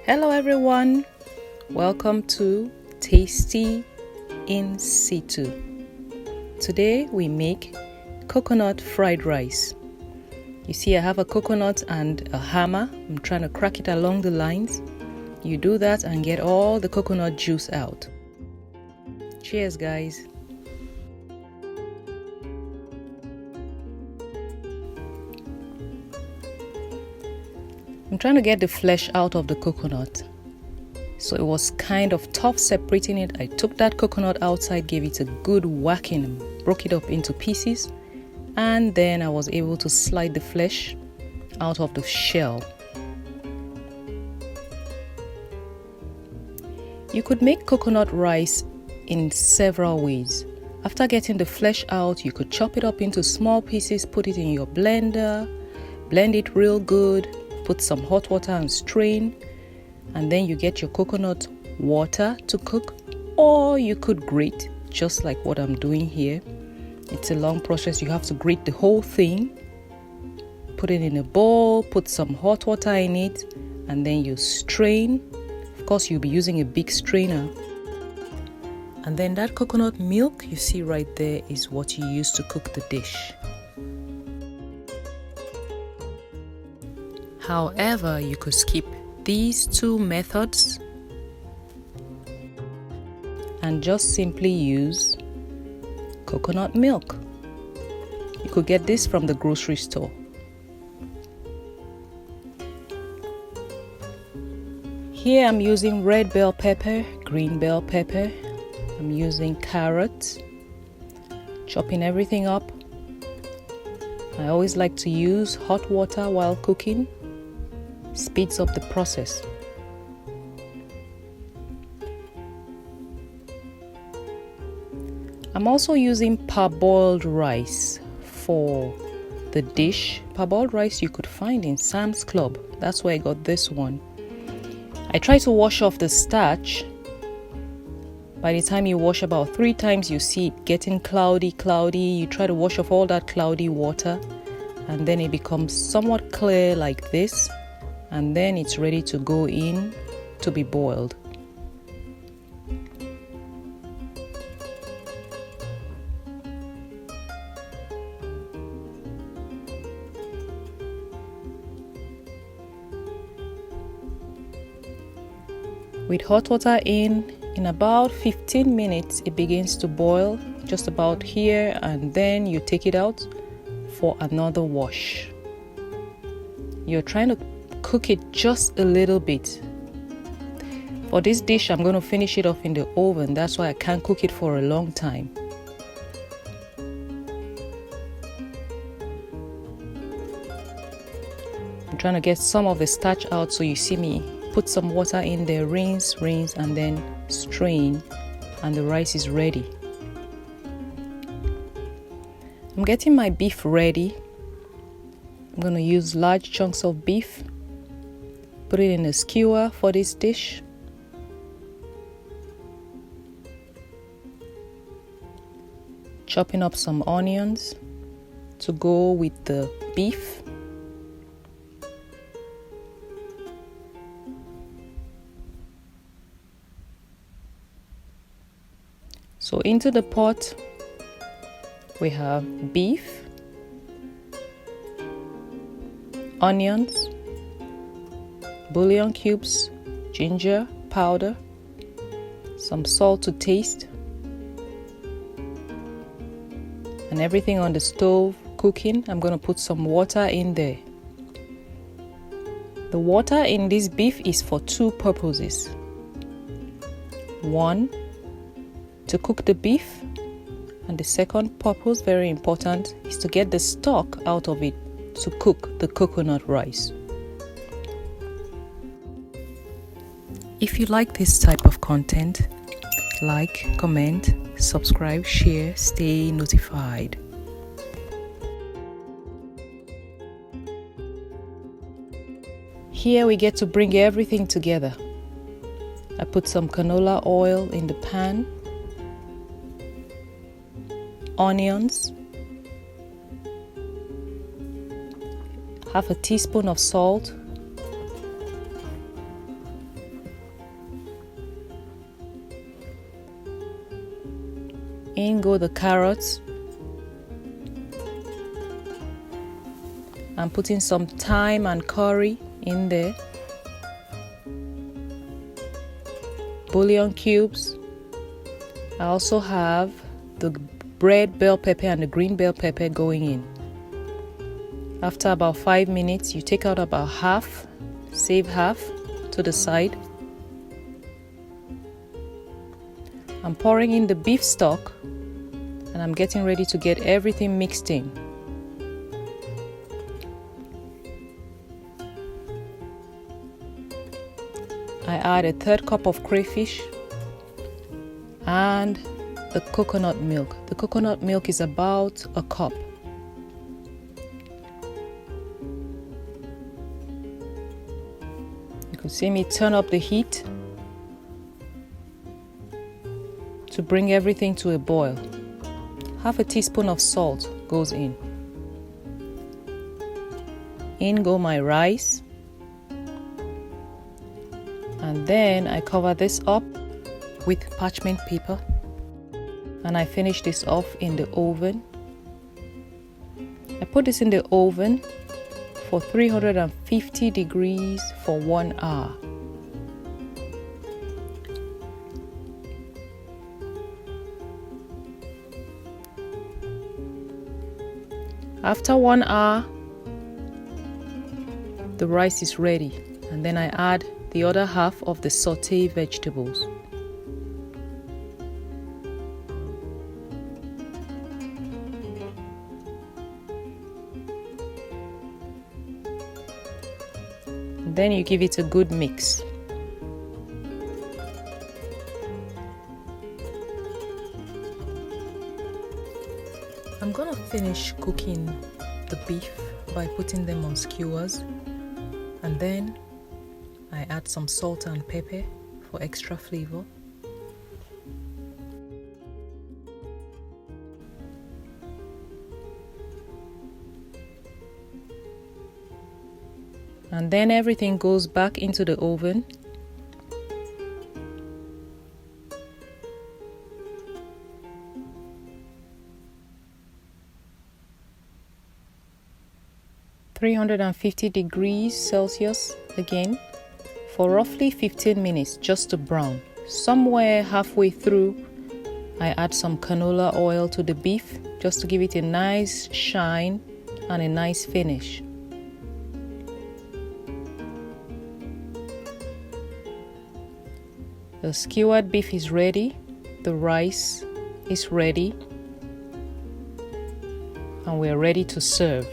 Hello everyone, welcome to Tasty in Situ. Today we make coconut fried rice. You see I have a coconut and a hammer. I'm trying to crack it along the lines. You do that and get all the coconut juice out. Cheers guys. I'm trying to get the flesh out of the coconut. So it was kind of tough separating it. I took that coconut outside, gave it a good whacking, broke it up into pieces, and then I was able to slide the flesh out of the shell. You could make coconut rice in several ways. After getting the flesh out, you could chop it up into small pieces, put it in your blender, blend it real good, put some hot water and strain, and then you get your coconut water to cook, or you could grate just like what I'm doing here. It's a long process. You have to grate the whole thing, put it in a bowl, put some hot water in it, and then you strain. Of course, you'll be using a big strainer. And then that coconut milk you see right there is what you use to cook the dish. However, you could skip these two methods and just simply use coconut milk. You could get this from the grocery store. Here I'm using red bell pepper, green bell pepper. I'm using carrots, chopping everything up. I always like to use hot water while cooking. Speeds up the process. I'm also using parboiled rice for the dish. Parboiled rice you could find in Sam's Club. That's where I got this one. I try to wash off the starch. By the time you wash about 3 times, you see it getting cloudy. You try to wash off all that cloudy water, and then it becomes somewhat clear like this. And then it's ready to go in to be boiled. With hot water in about 15 minutes it begins to boil, just about here, and then you take it out for another wash. You're trying to cook it just a little bit. For this dish I'm going to finish it off in the oven. That's why I can't cook it for a long time. I'm trying to get some of the starch out, so you see me put some water in there, rinse, and then strain, and the rice is ready. I'm getting my beef ready. I'm going to use large chunks of beef. Put it in a skewer for this dish. Chopping up some onions to go with the beef. So into the pot we have beef, onions, bouillon cubes, ginger powder, some salt to taste, and everything on the stove cooking. I'm going to put some water in there. The water in this beef is for 2 purposes. 1, to cook the beef, and the second purpose, very important, is to get the stock out of it to cook the coconut rice. If you like this type of content, like, comment, subscribe, share, stay notified. Here we get to bring everything together. I put some canola oil in the pan, onions, half a teaspoon of salt, in go the carrots. I'm putting some thyme and curry in there, bouillon cubes. I also have the red bell pepper and the green bell pepper going in. After about 5 minutes, you take out about half, save half to the side. I'm pouring in the beef stock and I'm getting ready to get everything mixed in. I add a 1/3 cup of crayfish and the coconut milk. The coconut milk is about a cup. You can see me turn up the heat to bring everything to a boil. Half a teaspoon of salt goes in. In go my rice. And then I cover this up with parchment paper and I finish this off in the oven. I put this in the oven for 350 degrees for 1 hour. After 1 hour, the rice is ready, and then I add the other half of the sauté vegetables. And then you give it a good mix. I'm gonna finish cooking the beef by putting them on skewers, and then I add some salt and pepper for extra flavor. And then everything goes back into the oven. (350°C) again for roughly 15 minutes just to brown. Somewhere halfway through, I add some canola oil to the beef just to give it a nice shine and a nice finish. The skewered beef is ready, the rice is ready, and we're ready to serve.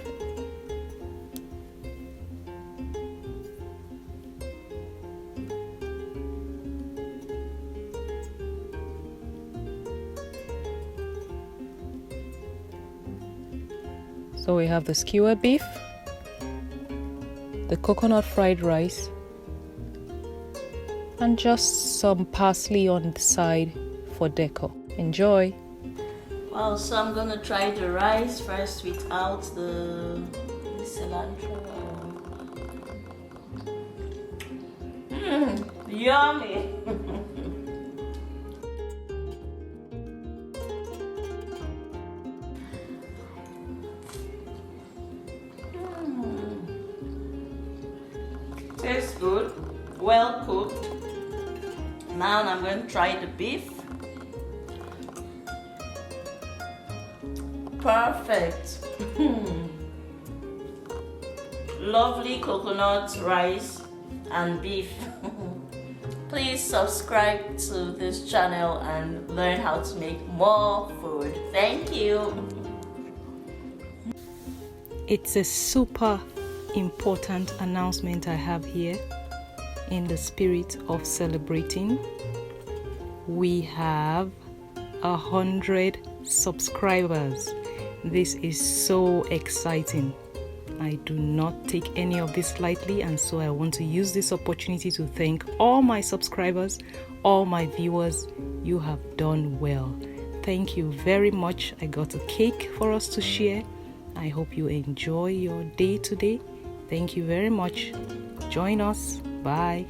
So we have the skewered beef, the coconut fried rice, and just some parsley on the side for decor. Enjoy! Well, so I'm gonna try the rice first without the cilantro. Yummy! Tastes good, well cooked. Now I'm going to try the beef. Perfect. Lovely coconut rice and beef. Please subscribe to this channel and learn how to make more food. Thank you. It's a super important announcement I have here. In the spirit of celebrating, we have 100 subscribers. This is so exciting. I do not take any of this lightly, and so I want to use this opportunity to thank all my subscribers, all my viewers. You have done well. Thank you very much. I got a cake for us to share. I hope you enjoy your day today. Thank you very much. Join us. Bye.